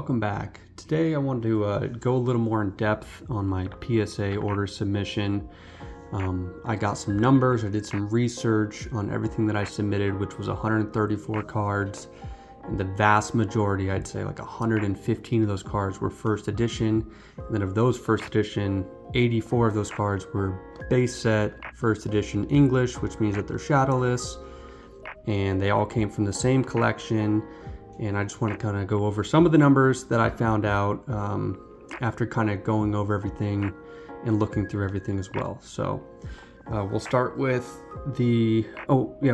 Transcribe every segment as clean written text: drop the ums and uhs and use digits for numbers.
welcome back. Today I wanted to go a little more in depth on my PSA order submission. I got some numbers, I did some research on everything that I submitted, which was 134 cards. And the vast majority, I'd say like 115 of those cards were first edition. And then of those first edition, 84 of those cards were base set first edition English, which means that they're shadowless. And they all came from the same collection. And I just want to kind of go over some of the numbers that I found out after kind of going over everything and looking through everything as well. So we'll start with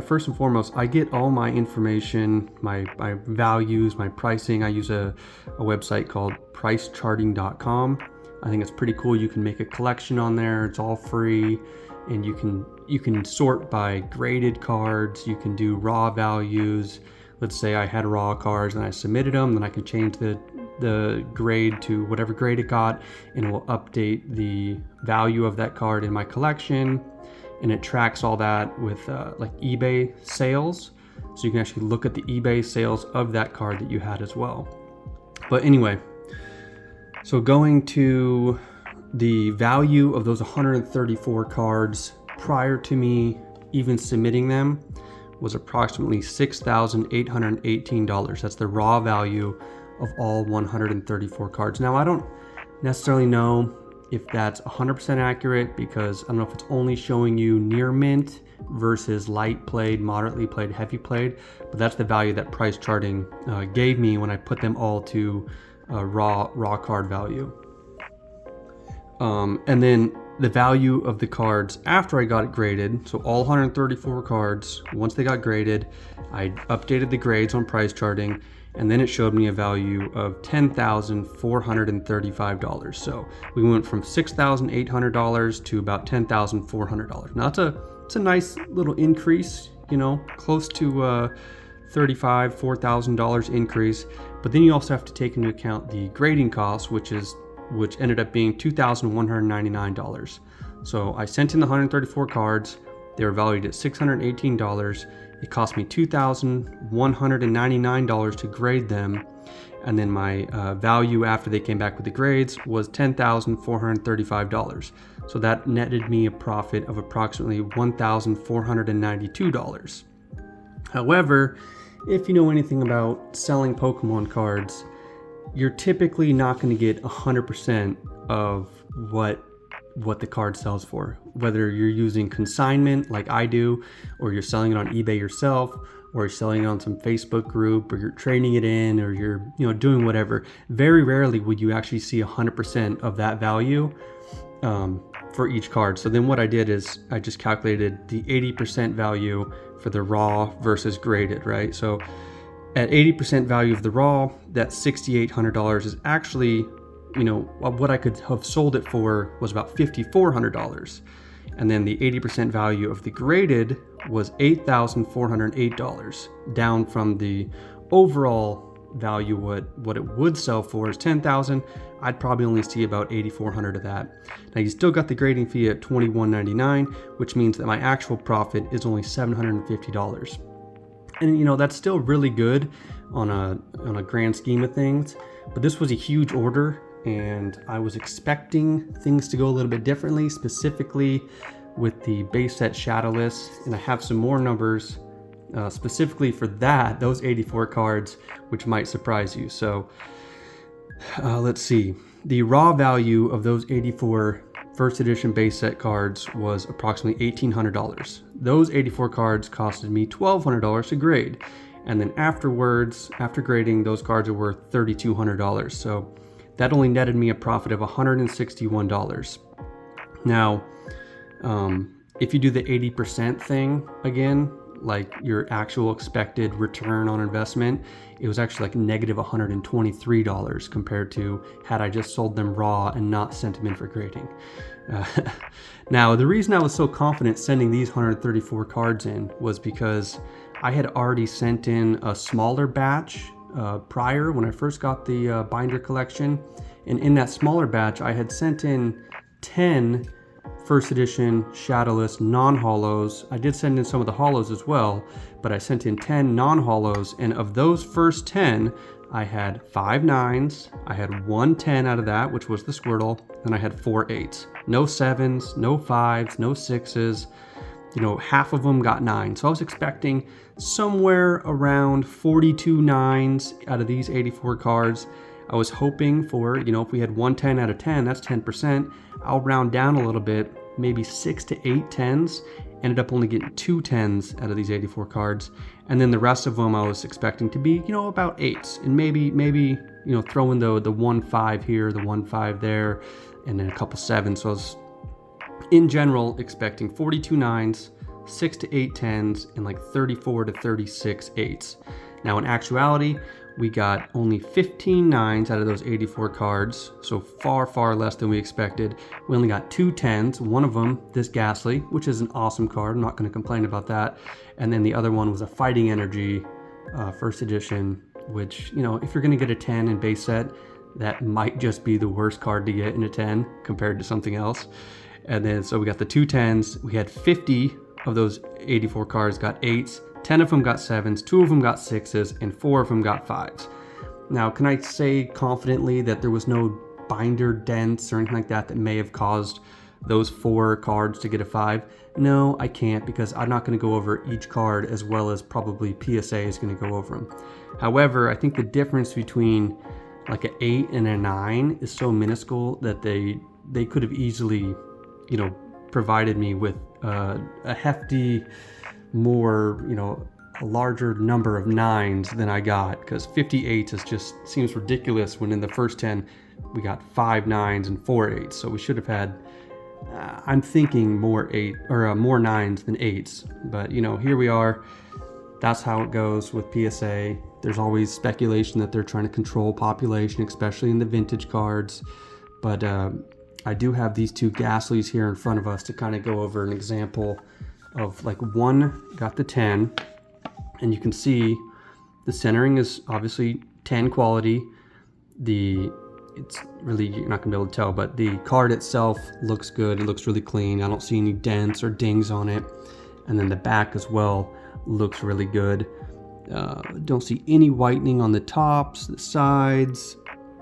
first and foremost, I get all my information, my values, my pricing. I use a website called pricecharting.com. I think it's pretty cool. You can make a collection on there. It's all free, and you can sort by graded cards. You can do raw values. Let's say I had raw cards and I submitted them, then I can change the grade to whatever grade it got, and it will update the value of that card in my collection. And it tracks all that with like eBay sales. So you can actually look at the eBay sales of that card that you had as well. But anyway, so going to the value of those 134 cards prior to me even submitting them was approximately $6,818. That's the raw value of all 134 cards. Now, I don't necessarily know if that's 100% accurate, because I don't know if it's only showing you near mint versus light played, moderately played, heavy played, but that's the value that price charting gave me when I put them all to raw card value. And then the value of the cards after I got it graded, so all 134 cards, once they got graded, I updated the grades on price charting, and then it showed me a value of $10,435. So we went from $6,800 to about $10,400. Now it's a nice little increase, close to $4,000 increase. But then you also have to take into account the grading costs, which ended up being $2,199. So I sent in the 134 cards. They were valued at $618. It cost me $2,199 to grade them. And then my value after they came back with the grades was $10,435. So that netted me a profit of approximately $1,492. However, if you know anything about selling Pokemon cards, you're typically not going to get 100% of what the card sells for. Whether you're using consignment like I do, or you're selling it on eBay yourself, or you're selling it on some Facebook group, or you're trading it in, or you're doing whatever. Very rarely would you actually see 100% of that value for each card. So then what I did is I just calculated the 80% value for the raw versus graded, right? So at 80% value of the raw, that $6,800 is actually, what I could have sold it for was about $5,400. And then the 80% value of the graded was $8,408, down from the overall value. What it would sell for is $10,000. I'd probably only see about $8,400 of that. Now you still got the grading fee at $2,199, which means that my actual profit is only $750. And that's still really good on a grand scheme of things, but this was a huge order, and I was expecting things to go a little bit differently, specifically with the base set shadowless. And I have some more numbers specifically for those 84 cards, which might surprise you. So let's see. The raw value of those 84 first edition base set cards was approximately $1,800. Those 84 cards costed me $1,200 to grade. And then afterwards, after grading, those cards are worth $3,200. So that only netted me a profit of $161. Now, if you do the 80% thing again, like your actual expected return on investment, it was actually like negative $123 compared to had I just sold them raw and not sent them in for grading. Now, the reason I was so confident sending these 134 cards in was because I had already sent in a smaller batch prior when I first got the binder collection. And in that smaller batch, I had sent in 10 first edition shadowless non-holos. I did send in some of the holos as well, but I sent in 10 non-holos, and of those first 10, I had 5 9s, I had 1 10 out of that, which was the Squirtle, and I had 4 8s. No 7s, no 5s, no 6s. You know, half of them got 9. So I was expecting somewhere around 42 9s out of these 84 cards. I was hoping for, you know, if we had 1 10 out of 10, that's 10%. I'll round down a little bit, maybe 6 to 8 10s. Ended up only getting 2 10s out of these 84 cards. And then the rest of them I was expecting to be, you know, about 8s. And maybe, you know, throw in the 1 5 here, the 1 5 there, and then a couple 7s. So I was, in general, expecting 42 9s, 6 to 8 10s, and like 34 to 36 8s. Now in actuality, we got only 15 9s out of those 84 cards, so far less than we expected. We only got 2 10s, one of them, this Ghastly, which is an awesome card, I'm not going to complain about that. And then the other one was a Fighting Energy first edition, which, you know, if you're going to get a 10 in base set, that might just be the worst card to get in a 10 compared to something else. And then so we got the 2 10s, we had 50 of those 84 cards got 8s, 10 of them got 7s, 2 of them got 6s, and 4 of them got 5s. Now, can I say confidently that there was no binder dents or anything like that that may have caused those 4 cards to get a 5? No, I can't, because I'm not going to go over each card as well as probably PSA is going to go over them. However, I think the difference between like an 8 and a 9 is so minuscule that they could have easily, you know, provided me with a hefty, more, you know, a larger number of 9s than I got, because 58 is just seems ridiculous when in the first 10 we got 5 9s and 4 8s. So we should have had, I'm thinking more 9s than 8s. But you know, here we are. That's how it goes with PSA. There's always speculation that they're trying to control population, especially in the vintage cards. But I do have these 2 Ghastlies here in front of us to kind of go over an example of, like, one got the 10, and you can see the centering is obviously 10 quality. It's really, you're not gonna be able to tell, but the card itself looks good. It looks really clean. I don't see any dents or dings on it. And then the back as well looks really good. Don't see any whitening on the tops, the sides,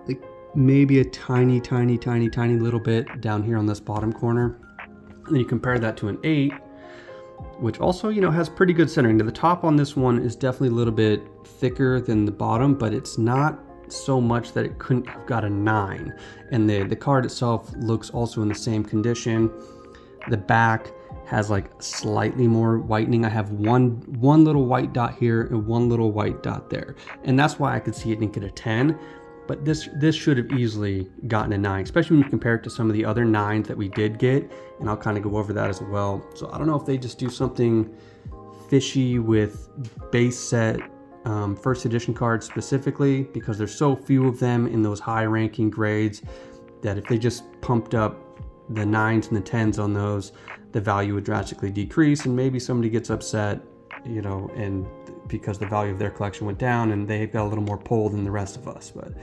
like maybe a tiny little bit down here on this bottom corner. And then you compare that to an 8, which also, you know, has pretty good centering. Now, the top on this one is definitely a little bit thicker than the bottom, but it's not so much that it couldn't have got a 9. And the card itself looks also in the same condition. The back has like slightly more whitening. I have one little white dot here and one little white dot there, and that's why I could see it didn't get a 10. But this should have easily gotten a 9, especially when you compare it to some of the other 9s that we did get, and I'll kind of go over that as well. So I don't know if they just do something fishy with base set first edition cards specifically, because there's so few of them in those high ranking grades, that if they just pumped up the 9s and the 10s on those, the value would drastically decrease, and maybe somebody gets upset, you know, and because the value of their collection went down and they've got a little more pull than the rest of us. But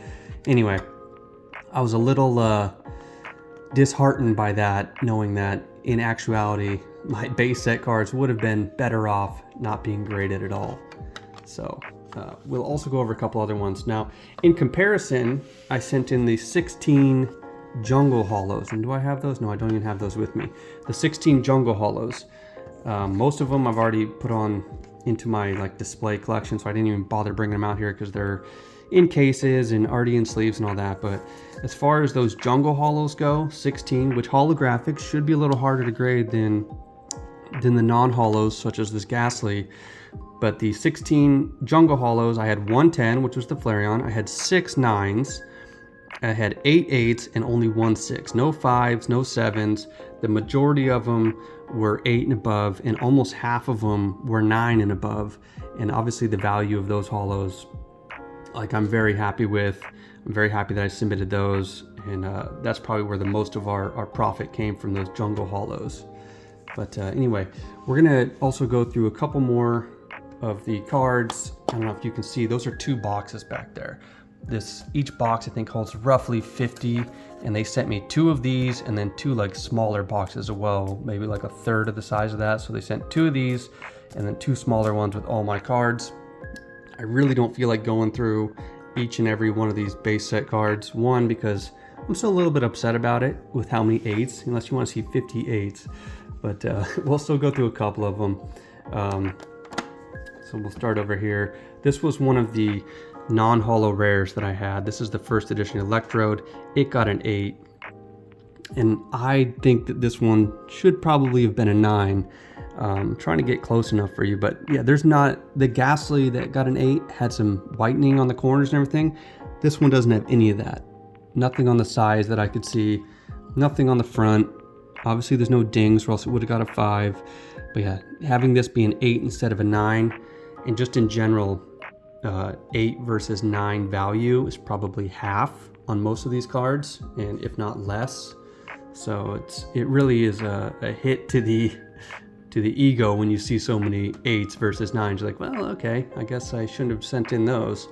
anyway, I was a little disheartened by that, knowing that in actuality my base set cards would have been better off not being graded at all. So we'll also go over a couple other ones. Now, in comparison, I sent in the 16 Jungle Hollows. And do I have those? No, I don't even have those with me. The 16 Jungle Hollows. Most of them I've already put on into my like display collection, so I didn't even bother bringing them out here because they're in cases and already in sleeves and all that. But as far as those Jungle Hollows go, 16, which holographics should be a little harder to grade than the non-hollows, such as this Ghastly. But the 16 Jungle Hollows, I had 1 10, which was the Flareon. I had 6 9s. I had 8 8s and only 1 6. No 5s, no 7s. The majority of them were 8 and above, and almost half of them were 9 and above. And obviously the value of those hollows, like, I'm very happy with. I'm very happy that I submitted those, and that's probably where the most of our profit came from, those Jungle Hollows. But anyway, we're gonna also go through a couple more of the cards. I don't know if you can see, those are 2 boxes back there. Each box I think holds roughly 50, and they sent me 2 of these and then 2 like smaller boxes as well, maybe like a third of the size of that. So they sent 2 of these and then 2 smaller ones with all my cards. I really don't feel like going through each and every one of these base set cards. One, because I'm still a little bit upset about it with how many 8s, unless you want to see 50 8s. But we'll still go through a couple of them. So we'll start over here. This was one of the non-holo rares that I had. This is the first edition Electrode. It got an 8. And I think that this one should probably have been a 9. Trying to get close enough for you, but yeah, there's not, the Ghastly that got an 8 had some whitening on the corners and everything. This one doesn't have any of that. Nothing on the sides that I could see, nothing on the front. Obviously there's no dings or else it would have got a 5. But yeah, having this be an 8 instead of a 9, and just in general, 8 versus 9 value is probably half on most of these cards, and if not less. So it really is a hit to the ego when you see so many 8s versus 9s. You're like, well, okay, I guess I shouldn't have sent in those.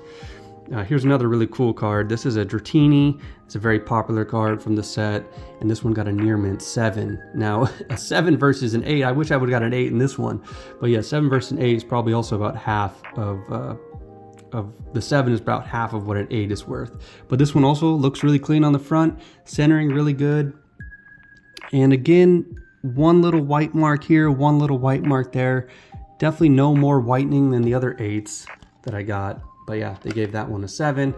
Here's another really cool card. This is a Dratini. It's a very popular card from the set, and this one got a near mint 7. Now, a 7 versus an 8, I wish I would have got an 8 in this one. But yeah, 7 versus an 8 is probably also about half of the 7 is about half of what an 8 is worth. But this one also looks really clean on the front, centering really good. And again, one little white mark here, one little white mark there. Definitely no more whitening than the other 8s that I got. But yeah, they gave that one a 7.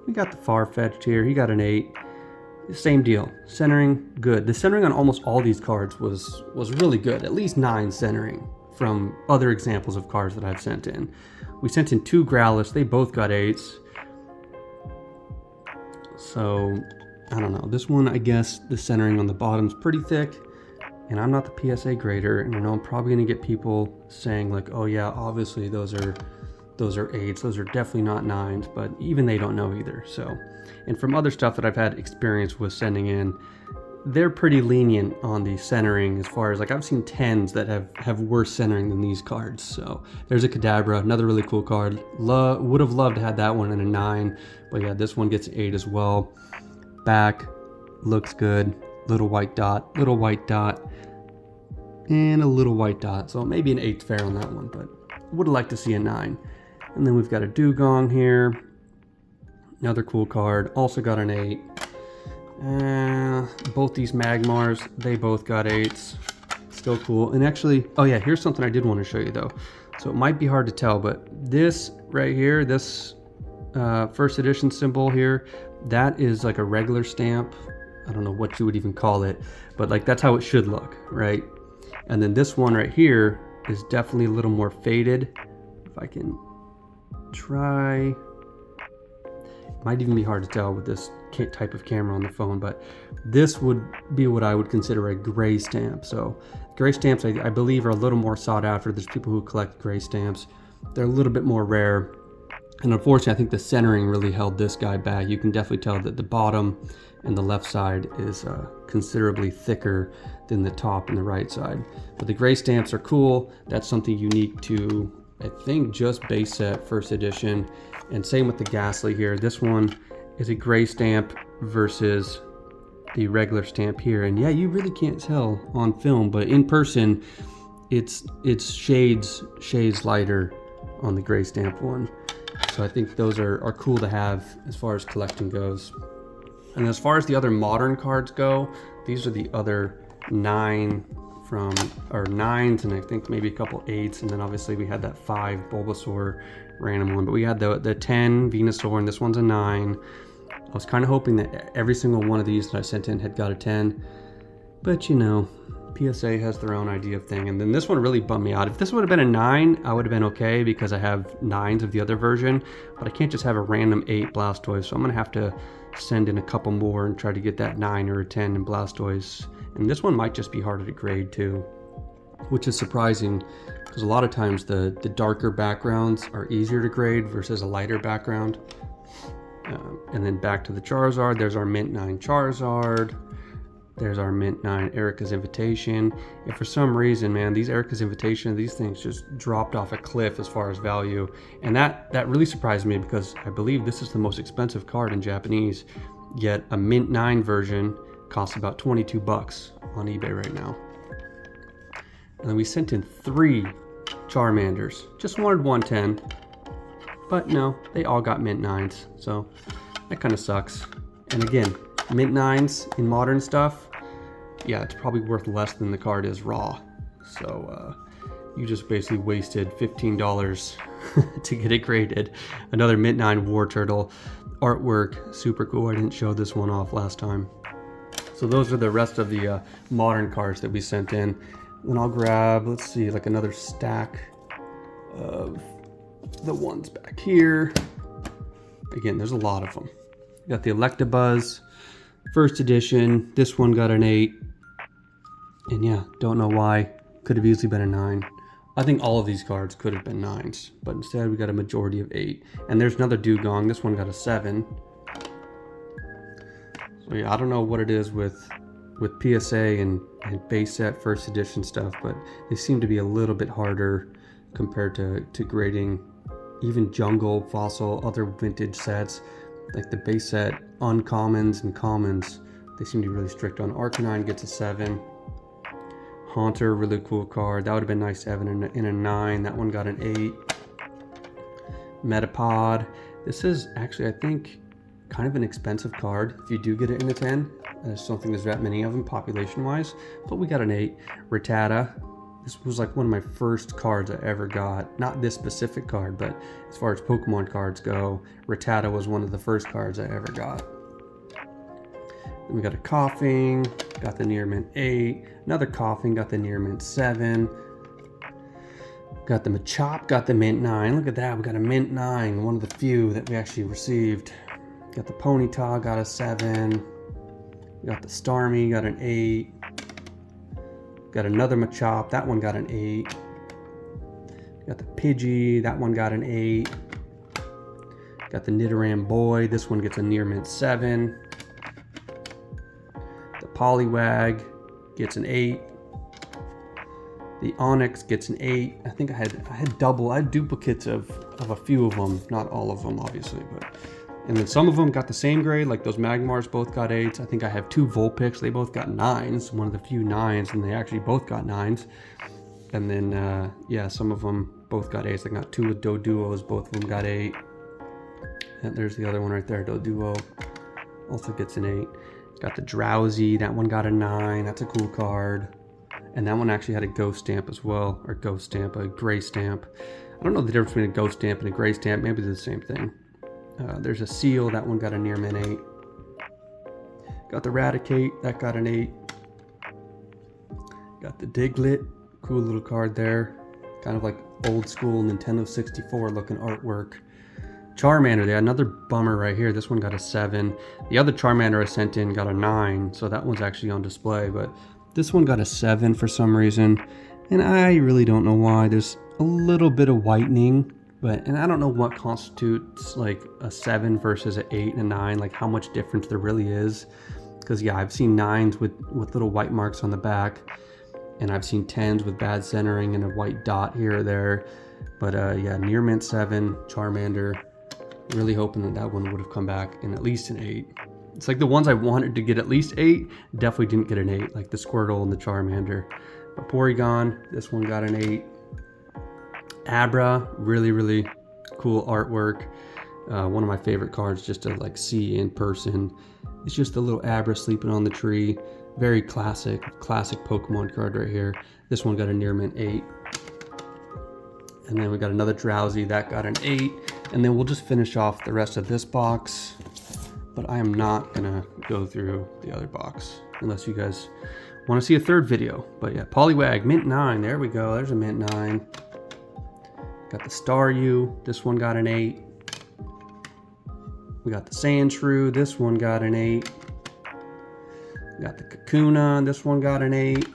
We got the Far-Fetched here. He got an 8. Same deal. Centering, good. The centering on almost all these cards was really good. At least 9 centering from other examples of cards that I've sent in. We sent in 2 Growlers. They both got 8s. So, I don't know. This one, I guess the centering on the bottom's pretty thick. And I'm not the PSA grader, and I know I'm probably going to get people saying like, oh yeah, obviously those are 8s, those are definitely not 9s, but even they don't know either. So, and from other stuff that I've had experience with sending in, they're pretty lenient on the centering, as far as like I've seen 10s that have worse centering than these cards. So there's a Kadabra, another really cool card. Would have loved to have that one in a 9, but yeah, this one gets an 8 as well. Back looks good. Little white dot, and a little white dot. So maybe an 8 fair on that one, but would have liked to see a 9. And then we've got a Dugong here. Another cool card. Also got an 8. Both these Magmars, they both got 8s. Still cool. And actually, oh yeah, here's something I did want to show you though. So it might be hard to tell, but this right here, this first edition symbol here, that is like a regular stamp. I don't know what you would even call it, but like that's how it should look, right? And then this one right here is definitely a little more faded. If I can try, it might even be hard to tell with this type of camera on the phone, but this would be what I would consider a gray stamp. So gray stamps, I believe, are a little more sought after. There's people who collect gray stamps. They're a little bit more rare. And unfortunately, I think the centering really held this guy back. You can definitely tell that the bottom and the left side is considerably thicker than the top and the right side. But the gray stamps are cool. That's something unique to, I think, just base set first edition. And same with the Ghastly here. This one is a gray stamp versus the regular stamp here. And yeah, you really can't tell on film, but in person, it's shades lighter on the gray stamp one. So I think those are cool to have as far as collecting goes. And as far as the other modern cards go, these are the other 9 from, or 9s, and I think maybe a couple 8s, and then obviously we had that 5 Bulbasaur random one, but we had the 10 Venusaur, and this one's a 9. I was kind of hoping that every single one of these that I sent in had got a 10, but you know, PSA has their own idea of thing. And then this one really bummed me out. If this would have been a 9, I would have been okay because I have 9s of the other version, but I can't just have a random 8 Blastoise, so I'm gonna have to send in a couple more and try to get that 9 or a 10 in Blastoise. And this one might just be harder to grade too, which is surprising because a lot of times the darker backgrounds are easier to grade versus a lighter background. And then back to the Charizard. There's our Mint 9 Charizard. There's our Mint 9 Erica's Invitation. And for some reason, man, these Erica's Invitation, these things just dropped off a cliff as far as value. And that really surprised me because I believe this is the most expensive card in Japanese. Yet a Mint 9 version costs about 22 bucks on eBay right now. And then we sent in 3 Charmanders. Just wanted 110. But no, they all got mint 9s, so that kind of sucks. And again, mint 9s in modern stuff, yeah, it's probably worth less than the card is raw. So you just basically wasted $15 to get it graded. Another mint 9 War Turtle artwork, super cool. I didn't show this one off last time. So those are the rest of the modern cards that we sent in. Then I'll grab, let's see, like another stack of the ones back here. Again, there's a lot of them. Got the Electabuzz, first edition. This one got an 8. And yeah, don't know why. Could have easily been a 9. I think all of these cards could have been 9s, but instead we got a majority of 8. And there's another Dugong. This one got a 7. So yeah, I don't know what it is with PSA and base set first edition stuff, but they seem to be a little bit harder compared to grading even jungle, fossil, other vintage sets. Like the base set uncommons and commons, they seem to be really strict on. Arcanine gets a 7. Haunter, really cool card. That would have been nice to have in a 9. That one got an 8. Metapod. This is actually, I think, kind of an expensive card if you do get it in a 10. I just don't think there's that many of them population-wise, but we got an 8. Rattata. This was like one of my first cards I ever got. Not this specific card, but as far as Pokemon cards go, Rattata was one of the first cards I ever got. Then we got a Coughing, got the near mint 8. Another Coughing, got the near mint 7. Got the Machop, got the mint 9. Look at that, we got a mint 9, one of the few that we actually received. Got the Ponyta, got a 7. We got the Starmie, got an 8. Got another Machop, that one got an 8. Got the Pidgey, that one got an 8. Got the Nidoran Boy, this one gets a near mint 7. The Poliwag gets an 8. The Onyx gets an 8. I think I had duplicates of a few of them, not all of them obviously, but. And then some of them got the same grade, like those Magmars both got 8s. I think I have 2 Vulpix, they both got 9s, one of the few 9s, and they actually both got 9s. And then, yeah, some of them both got 8s. I got 2 with Doduos, both of them got 8. And there's the other one right there, Doduo, also gets an 8. Got the Drowsy, that one got a 9, that's a cool card. And that one actually had a ghost stamp as well, or ghost stamp, a gray stamp. I don't know the difference between a ghost stamp and a gray stamp, maybe they're the same thing. There's a Seal, that one got a near mint 8. Got the Raticate, that got an 8. Got the Diglett, cool little card there. Kind of like old school Nintendo 64 looking artwork. Charmander, they had another bummer right here. This one got a 7. The other Charmander I sent in got a 9, so that one's actually on display. But this one got a 7 for some reason, and I really don't know why. There's a little bit of whitening. And I don't know what constitutes like a 7 versus an 8 and a 9, like how much difference there really is. Because yeah, I've seen 9s with little white marks on the back, and I've seen 10s with bad centering and a white dot here or there. But yeah, near mint 7, Charmander. Really hoping that one would have come back in at least an 8. It's like the ones I wanted to get at least 8, definitely didn't get an 8, like the Squirtle and the Charmander. But Porygon, this one got an 8. Abra, really cool artwork. One of my favorite cards just to like see in person. It's just a little Abra sleeping on the tree. Very classic Pokemon card right here. This one got a near mint 8. And then we got another Drowsy, that got an 8. And then we'll just finish off the rest of this box. But I am not gonna go through the other box unless you guys want to see a third video. But yeah, Poliwag, mint 9, there we go, there's a mint 9. Got the Staryu, this one got an 8. We got the Sandshrew, this one got an 8. We got the Kakuna, this one got an 8.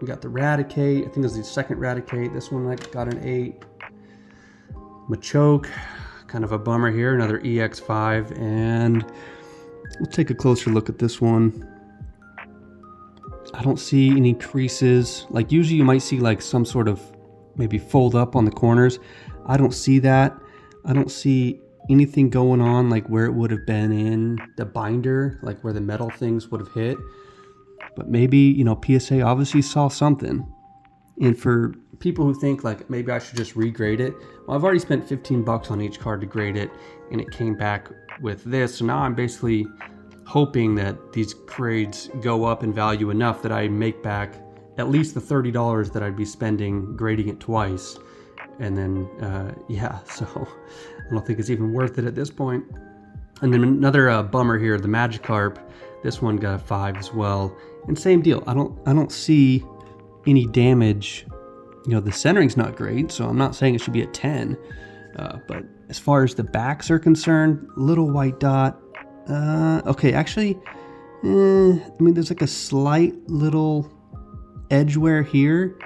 We got the Raticate, I think this is the second Raticate, this one got an 8. Machoke, kind of a bummer here, another EX5, and we'll take a closer look at this one. I don't see any creases. Like usually you might see like some sort of maybe fold up on the corners. I don't see that. I don't see anything going on like where it would have been in the binder, like where the metal things would have hit. But maybe, you know, PSA obviously saw something. And for people who think like maybe I should just regrade it, well, I've already spent 15 bucks on each card to grade it, and it came back with this. So now I'm basically hoping that these grades go up in value enough that I make back at least the $30 that I'd be spending grading it twice. And then, yeah, so I don't think it's even worth it at this point. And then another bummer here, the Magikarp. This one got a 5 as well. And same deal. I don't see any damage. You know, the centering's not great, so I'm not saying it should be a 10. But as far as the backs are concerned, little white dot. Okay, actually, I mean, there's like a slight little edge wear here.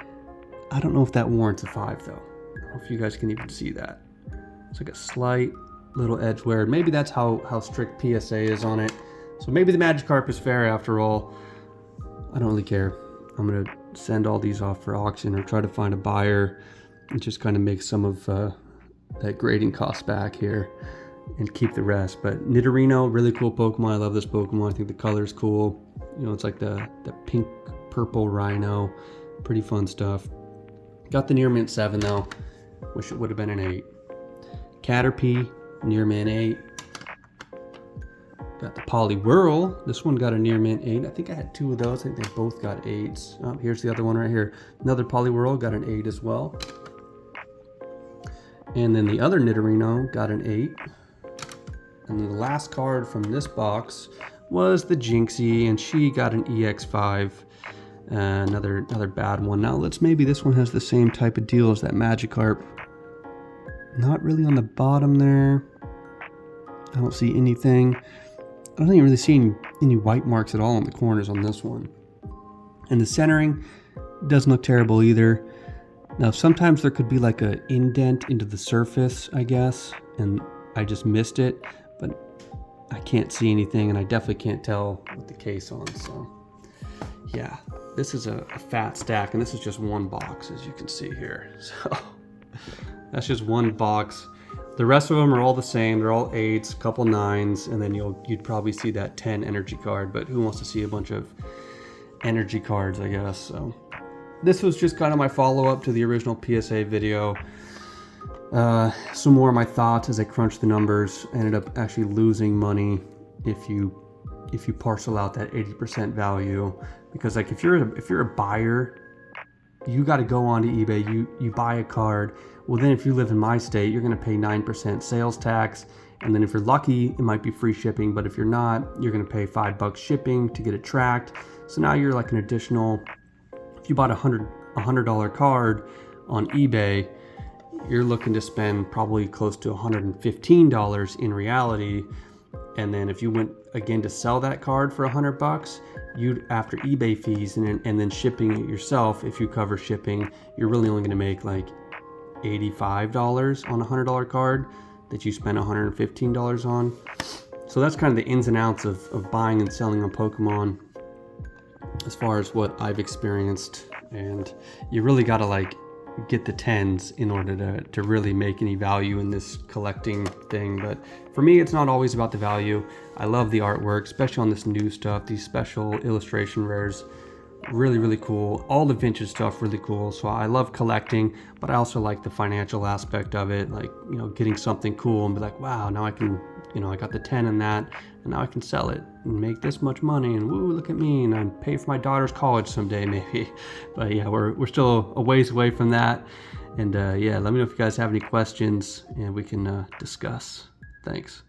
I don't know if that warrants a 5 though. I don't know if you guys can even see that. It's like a slight little edge wear. Maybe that's how strict PSA is on it. So maybe the Magikarp is fair after all. I don't really care. I'm gonna send all these off for auction or try to find a buyer and just kind of make some of that grading cost back here and keep the rest. But Nidorino, really cool Pokemon. I love this Pokemon. I think the color's cool. You know, it's like the pink purple rhino. Pretty fun stuff. Got the Near Mint 7 though. Wish it would have been an 8. Caterpie, Near Mint 8. Got the Poliwhirl. This one got a Near Mint 8. I think I had 2 of those. I think they both got 8s. Oh, here's the other one right here. Another Poliwhirl got an 8 as well. And then the other Nidorino got an 8. And the last card from this box was the Jinxie, and she got an EX5. Another bad one. Now maybe this one has the same type of deal as that Magikarp. Not really on the bottom there. I don't see anything. I don't even really see any white marks at all on the corners on this one. And the centering doesn't look terrible either. Now sometimes there could be like an indent into the surface, I guess, and I just missed it, but I can't see anything, and I definitely can't tell with the case on. So yeah, this is a fat stack, and this is just one box, as you can see here. So that's just one box. The rest of them are all the same. They're all 8s, a couple 9s, and then you'd probably see that 10 energy card, but who wants to see a bunch of energy cards, I guess. So this was just kind of my follow-up to the original PSA video. Some more of my thoughts as I crunched the numbers. I ended up actually losing money if you parcel out that 80% value, because like if you're a buyer, you got to go onto eBay, you buy a card. Well, then if you live in my state, you're going to pay 9% sales tax, and then if you're lucky, it might be free shipping, but if you're not, you're going to pay $5 shipping to get it tracked. So now you're like an additional, if you bought a $100 card on eBay, you're looking to spend probably close to $115 in reality. And then if you went again to sell that card for $100, you'd, after eBay fees and then shipping it yourself, if you cover shipping, you're really only going to make like $85 on a $100 card that you spent $115 on. So that's kind of the ins and outs of buying and selling on Pokemon as far as what I've experienced. And you really got to like get the 10s in order to really make any value in this collecting thing. But for me, it's not always about the value. I love the artwork, especially on this new stuff, these special illustration rares. Really, really cool. All the vintage stuff really cool. So I love collecting, but I also like the financial aspect of it, like, you know, getting something cool and be like, wow, now I can, you know, I got the 10 in that, and now I can sell it and make this much money, and woo, look at me, and I pay for my daughter's college someday maybe. But yeah, we're still a ways away from that. And yeah, let me know if you guys have any questions and we can discuss. Thanks.